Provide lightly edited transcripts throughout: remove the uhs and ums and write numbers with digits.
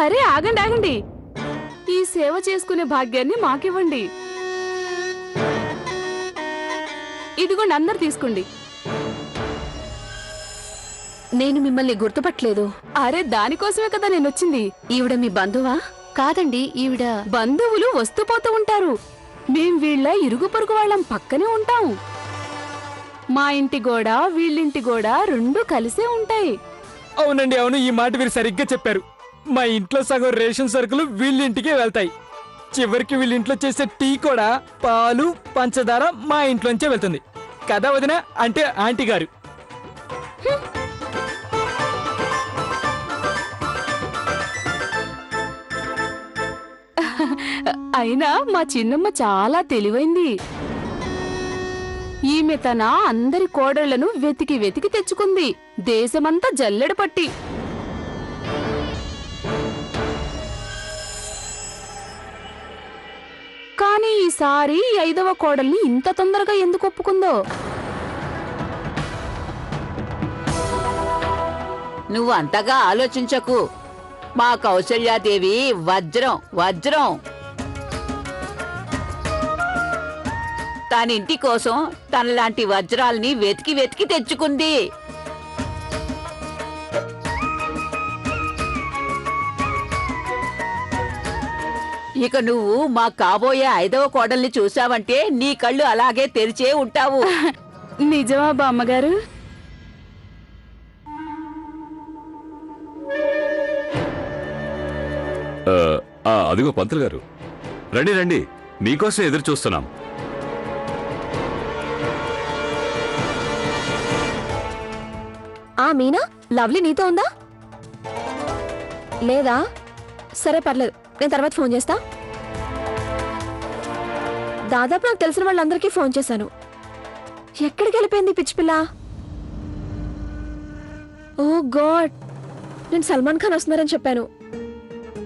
అరే ఆగండి ఆగండి, ఈ సేవ చేసుకునే భాగ్యాన్ని మాకివ్వండి. ఇదిగోండి, అందరు తీసుకోండి. నేను మిమ్మల్ని గుర్తుపట్టలేదు. అరే దానికోసమే కదా నేను వచ్చింది. ఈవిడ మీ బంధువా? కాదండి, ఈవిడ బంధువులు వస్తూ పోతూ ఉంటారు. మేం వీళ్ళ ఇరుగు పొరుగు వాళ్ళం, పక్కనే ఉంటాం. మా ఇంటి గోడ వీళ్ళింటి గోడ రెండు కలిసే ఉంటాయి. అవునండి, అవును, ఈ మాట మీరు సరిగ్గా చెప్పారు. మా ఇంట్లో సగం రేషన్ సరుకులు వీళ్ళింటికే వెళ్తాయి. చివరికి వీళ్ళింట్లో చేసే టీ కూడా, పాలు పంచదార మా ఇంట్లోంచే వెళ్తుంది కదా వదిన, అంటే ఆంటీ గారు. అయినా మా చిన్నమ్మ చాలా తెలివైంది. ఈమె తన అందరి కోడళ్లను వెతికి వెతికి తెచ్చుకుంది, దేశమంతా జల్లెడ పట్టి. కానీ ఈసారి 5వ కోడల్ని ఇంత తొందరగా ఎందుకు ఒప్పుకుందో? నువ్వు అంతగా ఆలోచించకు. మా కౌసల్యాదేవి వజ్రం వజ్రం. తనింటి కోసం తనలాంటి వజ్రాల్ని వెతికి వెతికి తెచ్చుకుంది. ఇక నువ్వు మా కాబోయే 5వ కోడల్ని చూసావంటే నీ కళ్ళు అలాగే తెరిచే ఉంటావు. నిజమా బామ్మగారు? అదిగో పంతులు గారు, రండి రండి, మీకోసం ఎదురు చూస్తున్నాం. మీనా, లవ్లీ నీతో ఉందా లేదా? సరే పర్లేదు, నేను తర్వాత ఫోన్ చేస్తా. దాదాపు నాకు తెలిసిన వాళ్ళందరికీ ఫోన్ చేశాను. ఎక్కడికి వెళ్ళిపోయింది పిచ్చి పిల్ల? ఓ గాడ్, నేను సల్మాన్ ఖాన్ వస్తున్నారని చెప్పాను.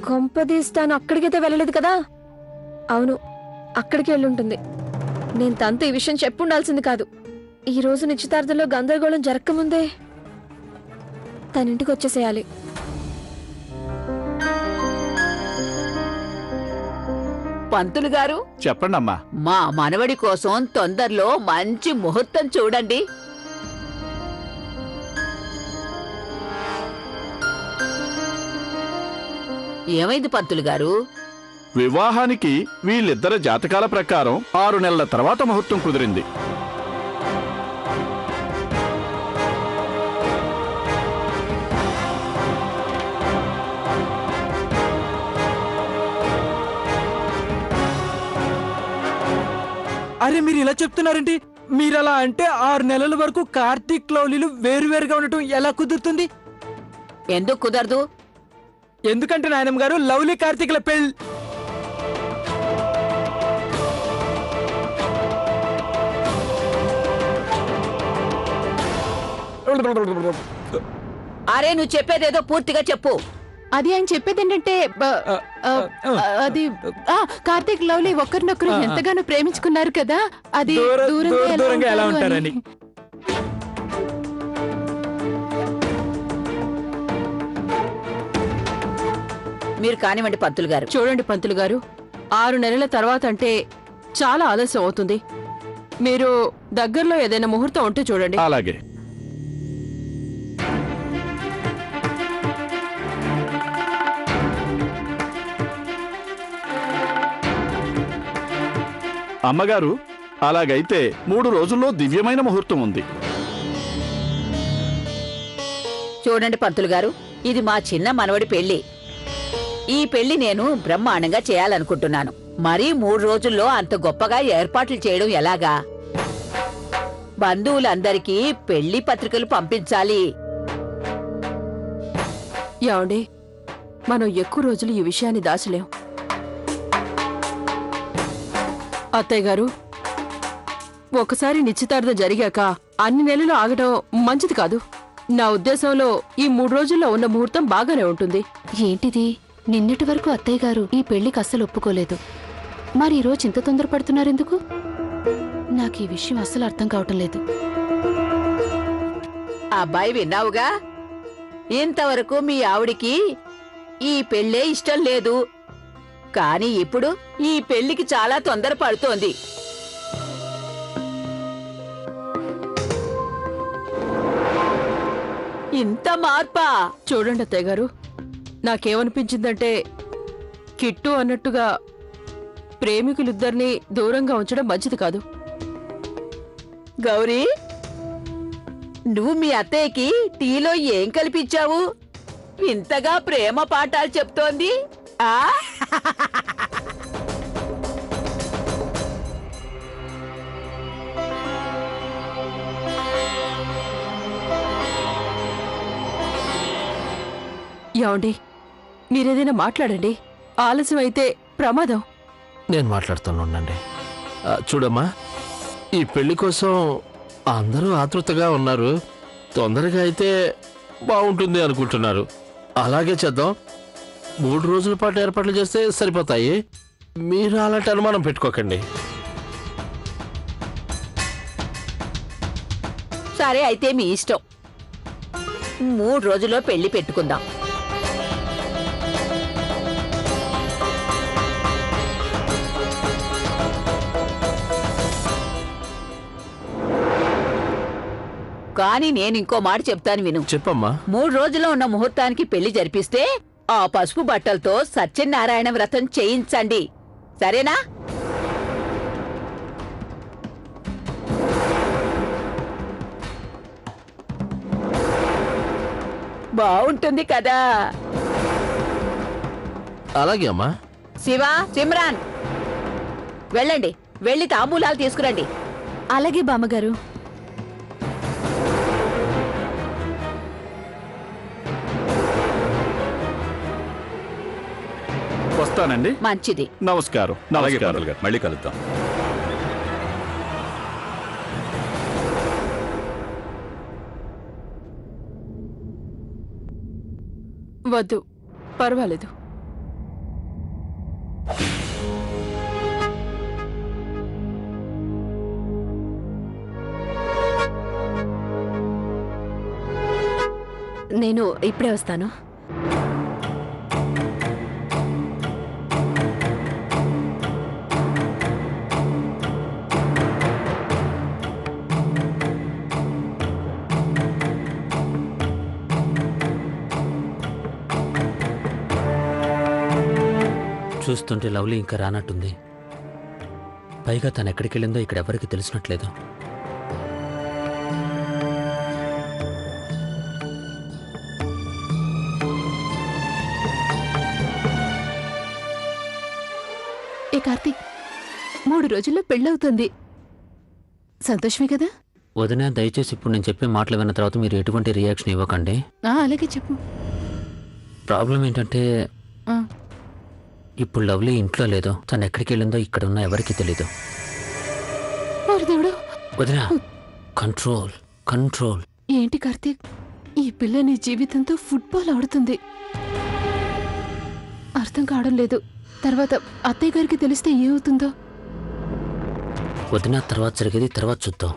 కొంపదీస్తాను అక్కడికైతే వెళ్ళలేదు కదా? అవును, అక్కడికి వెళ్ళుంటుంది. నేను తనతో ఈ విషయం చెప్పుండాల్సింది కాదు. ఈ రోజు నిశ్చితార్థంలో గందరగోళం జరగకముందే తన ఇంటికి వచ్చేసేయాలి. పంతులు గారు, చెప్పండమ్మా. మా మనవడి కోసం తొందరలో మంచి ముహూర్తం చూడండి. ఏమైంది పంతులు గారు? వివాహానికి వీళ్ళిద్దరి జాతకాల ప్రకారం 6 నెలల తర్వాత ముహూర్తం కుదిరింది. అరే మీరు ఇలా చెప్తున్నారేంటి? మీరలా అంటే 6 నెలల వరకు కార్తీక్ లవ్లీలు వేరువేరుగా ఉండటం ఎలా కుదురుతుంది? ఎందుకు కుదరదు? ఎందుకంటే నాయనమ్మ గారు, లవ్లీ కార్తీక్ల పెళ్ళి. అరే నువ్వు చెప్పేదేదో పూర్తిగా చెప్పు. అది ఆయన చెప్పేది ఏంటంటే, అది కార్తీక్ లవ్లీ ఒకరినొకరు ఎంతగానో ప్రేమించుకున్నారు కదా, అది దూరంగా ఎలా ఉంటారని. మీరు కానివ్వండి పంతులు గారు. చూడండి పంతులు గారు, 6 నెలల తర్వాత అంటే చాలా ఆలస్యం అవుతుంది. మీరు దగ్గరలో ఏదైనా ముహూర్తం ఉంటే చూడండి. అలాగే. అమ్మగారు, అలాగైతే 3 రోజుల్లో దివ్యమైన ముహూర్తం ఉంది. చూడండి పంతులు గారు, ఇది మా చిన్న మనవడి పెళ్లి. ఈ పెళ్లి నేను బ్రహ్మాండంగా చేయాలనుకుంటున్నాను. మరీ 3 రోజుల్లో అంత గొప్పగా ఏర్పాట్లు చేయడం ఎలాగా? బంధువులందరికీ పెళ్లి పత్రికలు పంపించాలి. ఏమండి, మనం ఎక్కువ రోజులు ఈ విషయాన్ని దాచలేం. అత్తయ్య గారు, ఒకసారి నిశ్చితార్థం జరిగాక అన్ని నెలలు ఆగడం మంచిది కాదు. నా ఉద్దేశంలో ఈ 3 రోజుల్లో ఉన్న ముహూర్తం బాగానే ఉంటుంది. ఏంటిది? నిన్నటి వరకు అత్తయ్య గారు ఈ పెళ్లికి అస్సలు ఒప్పుకోలేదు. మరి ఈరోజు ఇంత తొందరపడుతున్నారెందుకు? నాకు ఈ విషయం అస్సలు అర్థం కావటం లేదు. అబ్బాయి విన్నావుగా, ఇంతవరకు మీ ఆవిడికి ఈ పెళ్ళే ఇష్టం లేదు. కాని ఇప్పుడు ఈ పెళ్లికి చాలా తొందర పడుతోంది. ఇంత మార్పా? చూడండి అత్తయ్య గారు, నాకేమనిపించిందంటే కిట్టు అన్నట్టుగా ప్రేమికులిద్దరినీ దూరంగా ఉంచడం మంచిది కాదు. గౌరీ, నువ్వు మీ అత్తయ్యకి టీలో ఏం కల్పించావు? ఇంతగా ప్రేమ పాఠాలు చెప్తోంది. ఆ ఏమండి, మీరేదైనా మాట్లాడండి. ఆలస్యం అయితే ప్రమాదం. నేను మాట్లాడుతాను, ఉండండి. చూడమ్మా, ఈ పెళ్లి కోసం అందరూ ఆతృతగా ఉన్నారు. తొందరగా అయితే బాగుంటుంది అనుకుంటున్నారు. అలాగే చేద్దాం. 3 రోజుల పాటు ఏర్పాట్లు చేస్తే సరిపోతాయి. మీరు అలాంటి అనుమానం పెట్టుకోకండి. సరే, అయితే మీ ఇష్టం. 3 రోజుల్లో పెళ్లి పెట్టుకుందాం. కానీ నేను ఇంకో మాట చెప్తాను విను. చెప్పమ్మా. 3 రోజుల్లో ఉన్న ముహూర్తానికి పెళ్లి జరిపిస్తే ఆ పసుపు బట్టలతో సత్యనారాయణ వ్రతం చేయించండి. సరేనా? బావుంటుంది కదా? అలాగే అమ్మా. శివ, సిమ్రాన్, వెళ్ళండి. వెళ్ళి తాంబూలాలు తీసుకురండి. అలాగే బామ్మగారు. వస్తానండి. మంచిది. నమస్కారం. అలాగే నమస్కారం. పంతులు గారు, మళ్ళీ కలుద్దాం. వద్దు, పర్వాలేదు. నేను ఇప్పుడే వస్తాను. చూస్తుంటే లవ్లీ ఇంకా రానట్టుంది. పైగా తను ఎక్కడికి వెళ్ళిందో ఇక్కడ ఎవరికి తెలిసినట్లేదు. ఏ కార్తీక్, 3 రోజుల్లో పెళ్ళవుతుంది. సంతోషమే కదా? వదిన, దయచేసి ఇప్పుడు నేను చెప్పే మాటలు విన్న తర్వాత మీరు ఎటువంటి రియాక్షన్ ఇవ్వకండి. అలాగే చెప్పు. ప్రాబ్లం ఏంటంటే ఇప్పుడు లవ్లీ ఇంట్లో లేదు. తను ఎక్కడికి వెళ్ళిందో ఇక్కడ ఉన్న ఎవరికి తెలీదు. దేవుడు. వదిన, కంట్రోల్ కంట్రోల్. ఏంటి కార్తీక్, ఈ పిల్ల నీ జీవితంతో ఫుట్బాల్ ఆడుతుంది. అర్థం కావడం లేదు. తర్వాత అత్తయ్య గారికి తెలిస్తే ఏమవుతుందో. వదిన, తర్వాత జరిగేది తర్వాత చూద్దాం.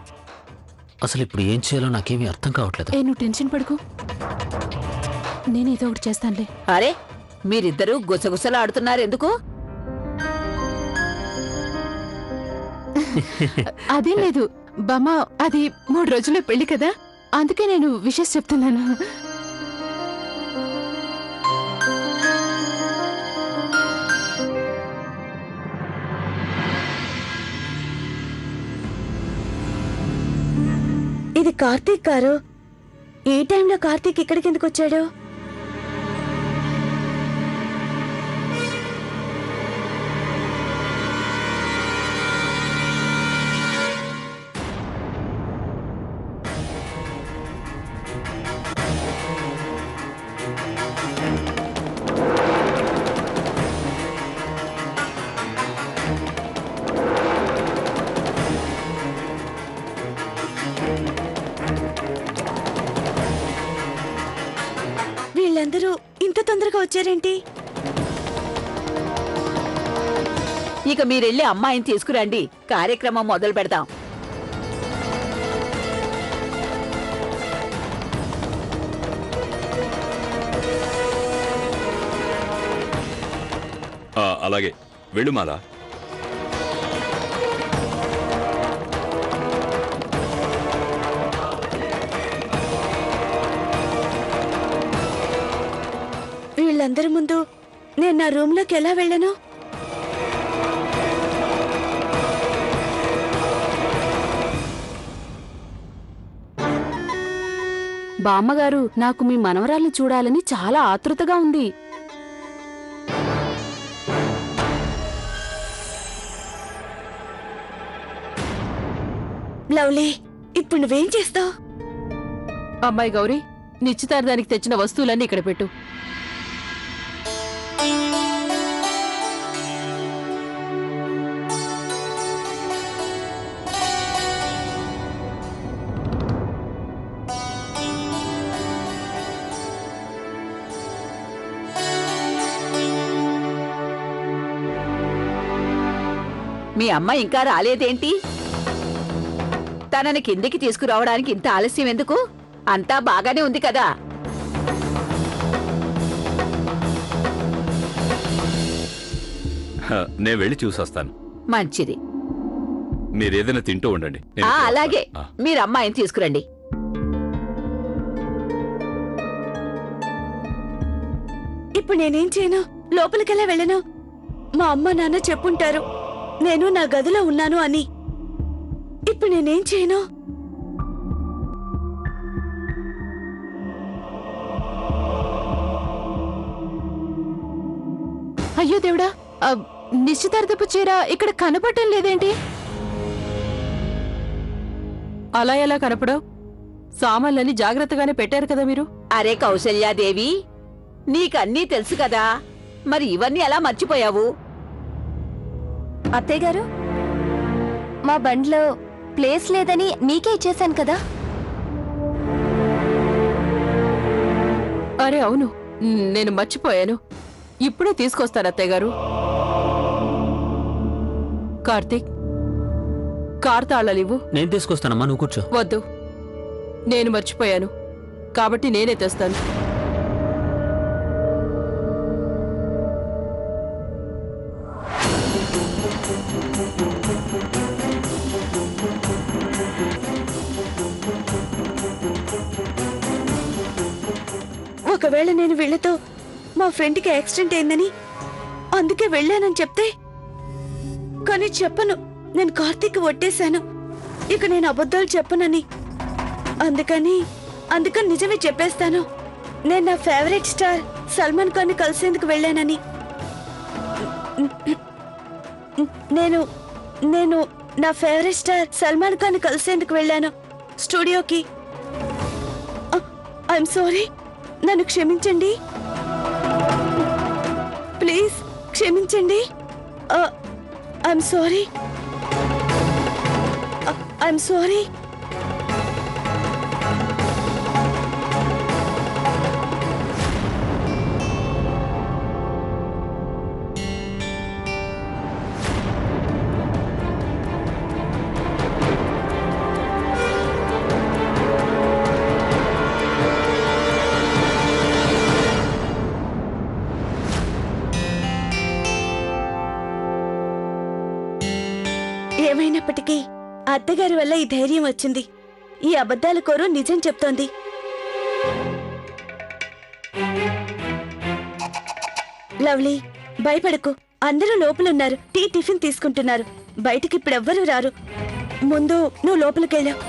అసలు ఇప్పుడు ఏం చేయాలో నాకేమీ అర్థం కావట్లేదు. నువ్వు టెన్షన్ పడుకో, నేను ఏదో ఒకటి చేస్తానులే. అరే, మీరిద్దరూ గుసగుసలు ఆడుతున్నారు ఎందుకు? అదేం లేదు బామ్మ, అది 3 రోజుల్లో పెళ్లి కదా, అందుకే నేను విషెస్ చెప్తున్నాను. ఇది కార్తీక్ గారు. ఈ టైంలో కార్తీక్ ఇక్కడికి ఎందుకు వచ్చాడు? వీళ్ళందరూ ఇంత తొందరగా వచ్చారేంటి? ఇక మీరెళ్ళి అమ్మాయిని తీసుకురండి. కార్యక్రమం మొదలు పెడదాం. అలాగే వెళ్ళు మాలా. వీళ్ళందరి ముందు నేను నా రూమ్లోకి ఎలా వెళ్ళను? బామ్మగారు, నాకు మీ మనవరాల్ని చూడాలని చాలా ఆతృతగా ఉంది. లవ్లీ, ఇప్పుడు నువ్వేం చేస్తావు? అమ్మాయి గౌరీ, నిశ్చితార్థానికి తెచ్చిన వస్తువులన్నీ ఇక్కడ పెట్టు. మీ అమ్మ ఇంకా రాలేదేంటి? తనని కిందికి తీసుకురావడానికి ఇంత ఆలస్యం ఎందుకు? అంతా బాగానే ఉంది కదా? నేను వెళ్ళి చూసొస్తాను. మంచిది. మీరేదైనా తింటూ ఉండండి. నేను ఇప్పుడు అలాగే. వస్తాను. మీరు అమ్మాయిని తీసుకురండి. ఇప్పుడు నేనేం చేయను? లోపలికెలా వెళ్ళను? మా అమ్మ నాన్న చెప్పుంటారు నేను నా గదిలో ఉన్నాను అని. ఇప్పుడు నేనేం చేయను? అయ్యో దేవుడా, నిశ్చితార్థపు చీర ఇక్కడ కనపడటం లేదేంటి? అలా ఎలా కనపడవు? సామాన్లన్నీ జాగ్రత్తగానే పెట్టారు కదా మీరు. అరే కౌసల్యాదేవి, నీకన్నీ తెలుసు కదా, మరి ఇవన్నీ ఎలా మర్చిపోయావు? అత్తయ్య గారు, మా బండిలో ప్లేస్ లేదని మీకే ఇచ్చేశాను కదా. అరే అవును, నేను మర్చిపోయాను. ఇప్పుడే తీసుకొస్తాను అత్తయ్య గారు. కార్తీక్, కార్ తాళాలివ్వు. నేను తీసుకొస్తానమ్మా, నువ్వు కూర్చో. వద్దు, నేను మర్చిపోయాను కాబట్టి నేనే తెస్తాను. ఒకవేళ నేను వీళ్ళతో మా ఫ్రెండ్కి యాక్సిడెంట్ అయిందని అందుకే వెళ్ళానని చెప్తే, కానీ చెప్పను. నేను కార్తీక్ ఒట్టేశాను, ఇక నేను అబద్ధాలు చెప్పనని. అందుకని నిజమే చెప్పేస్తాను. నేను నా ఫేవరెట్ స్టార్ సల్మాన్ ఖాన్ ని కలిసేందుకు వెళ్ళానని. నేను నా ఫేవరెట్ స్టార్ సల్మాన్ ఖాన్ ని కలిసేందుకు వెళ్ళాను స్టూడియోకి. ఐఎమ్ సారీ, నన్ను క్షమించండి ప్లీజ్, క్షమించండి. I'm sorry, I'm sorry. ఏమైనప్పటికీ అత్తగారి వల్ల ఈ ధైర్యం వచ్చింది. ఈ అబద్ధాల కోరు నిజం చెప్తోంది. లవ్లీ, భయపడకు. అందరూ లోపలున్నారు, టిఫిన్ తీసుకుంటున్నారు. బయటికి ఇప్పుడెవ్వరూ రారు. ముందు నువ్వు లోపలికెళ్ళావు.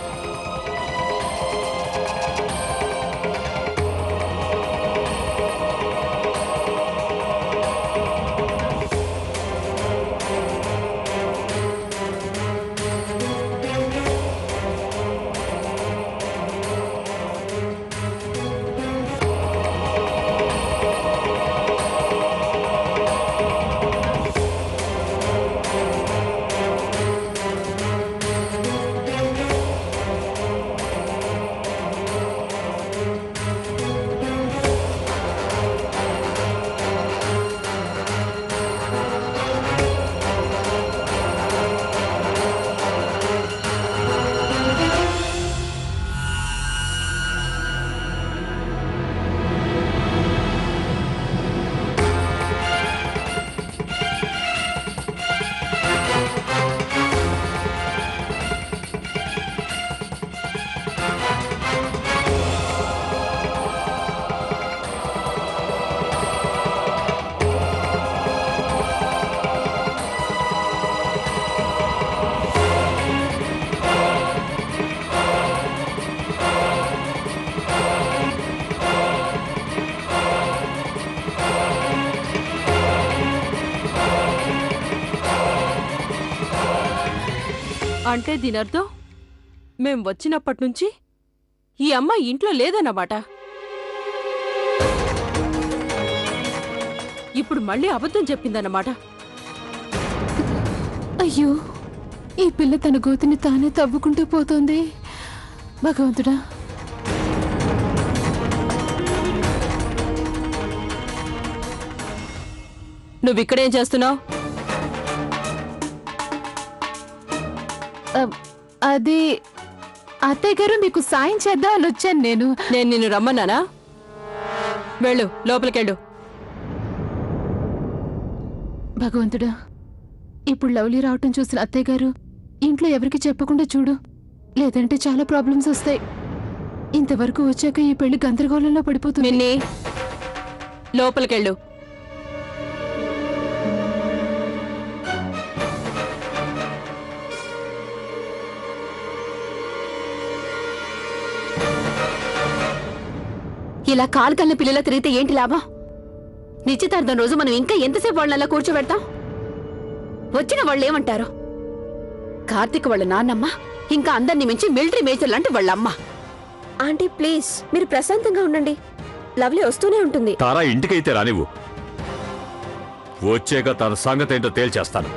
అంటే దీని అర్థం మేం వచ్చినప్పటి నుంచి ఈ అమ్మాయి ఇంట్లో లేదన్నమాట. ఇప్పుడు మళ్ళీ అబద్ధం చెప్పిందన్నమాట. అయ్యో, ఈ పిల్ల తన గోతిని తానే తవ్వుకుంటూ పోతోంది. భగవంతుడా, నువ్విక్కడేం చేస్తున్నావు? అది అత్తయ్య గారు మీకు సాయం చేద్దామని వచ్చాను నేను. నేను నిన్ను రమ్మన్నానా? వెళ్ళు, లోపలికెళ్ళు. భగవంతుడా, ఇప్పుడు లవ్లీ రావటం చూసిన అత్తయ్య గారు ఇంట్లో ఎవరికి చెప్పకుండా చూడు, లేదంటే చాలా ప్రాబ్లమ్స్ వస్తాయి. ఇంతవరకు వచ్చాక ఈ పెళ్లి గందరగోళంలో పడిపోతుంది. మిన్ని, లోపలికెళ్ళు. ఇలా కాలు కళ్ళ పిల్లల తిరిగితే ఏంటి లాభం? నిశ్చితార్థం రోజు మనం ఇంకా ఎంతసేపు వాళ్ళని అలా కూర్చోబెడతాం? వచ్చిన వాళ్ళు ఏమంటారు? కార్తీక్ వాళ్ళ నాన్నమ్మ ఇంకా అందరినీ మించి మిలిటరీ మేజర్ లాంటి వాళ్ళమ్మ. ఆంటీ ప్లీజ్, మీరు ప్రశాంతంగా ఉండండి. లవ్లీ వస్తూనే ఉంటుంది. తారా ఇంటికైతే రానివ్వు. వచ్చాక తన సంగతి ఏంటో తేల్చేస్తాను.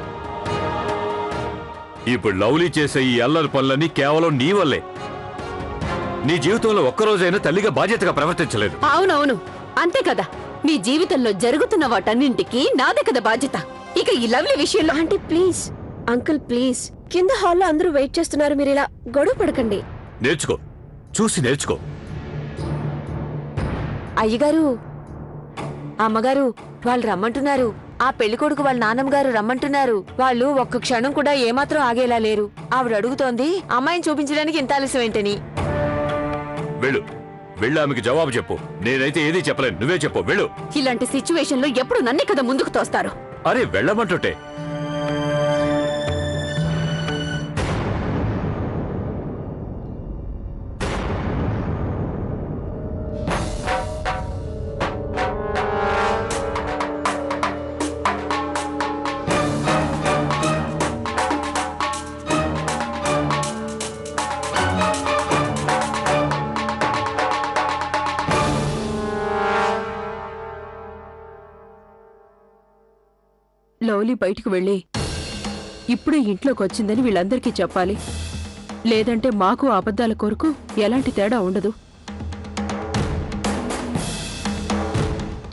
ఇప్పుడు లవ్లీ చేసే ఈ అల్లరి పనులన్నీ కేవలం నీ వల్లే. నీ జీవితంలో ఒక్కరోజైనా తల్లిగా బాధ్యతగా ప్రవర్తించలేదు. అవునవును, అంతే కదా. మీ జీవితంలో జరుగుతున్న వాటన్నింటికి నాదే కదా బాధ్యత. ఇక ఈ లవ్లీ విషయంలో ఆంటీ ప్లీజ్, అంకుల్ ప్లీజ్, కింద హాల్లో అందరూ వెయిట్ చేస్తున్నారు. మీరు ఇలా గొడవ పడకండి. నేర్చుకో, చూసి నేర్చుకో. అయ్యగారు, అమ్మగారు వాళ్ళు రమ్మంటున్నారు. ఆ పెళ్లి కొడుకు వాళ్ళ నాన్నమ్మగారు రమ్మంటున్నారు. వాళ్ళు ఒక్క క్షణం కూడా ఏమాత్రం ఆగేలా లేరు. ఆవిడ అడుగుతోంది అమ్మాయిని చూపించడానికి ఇంత ఆలస్యం ఏంటని. వెళ్ళు, వెళ్ళి ఆమెకి జవాబు చెప్పు. నేనైతే ఏదీ చెప్పలేను, నువ్వే చెప్పు. వెళ్ళు. ఇలాంటి సిచ్యువేషన్ లో ఎప్పుడు నన్నే కదా ముందుకు తోస్తారు. అరే వెళ్ళమంటుంటే. లవ్లీ బయటికి వెళ్ళి ఇప్పుడే ఇంట్లోకి వచ్చిందని వీళ్ళందరికీ చెప్పాలి. లేదంటే మాకు అబద్ధాల కొరకు ఎలాంటి తేడా ఉండదు.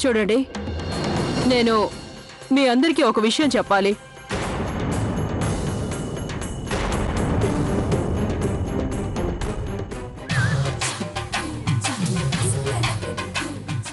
చూడండి, నేను మీ అందరికీ ఒక విషయం చెప్పాలి.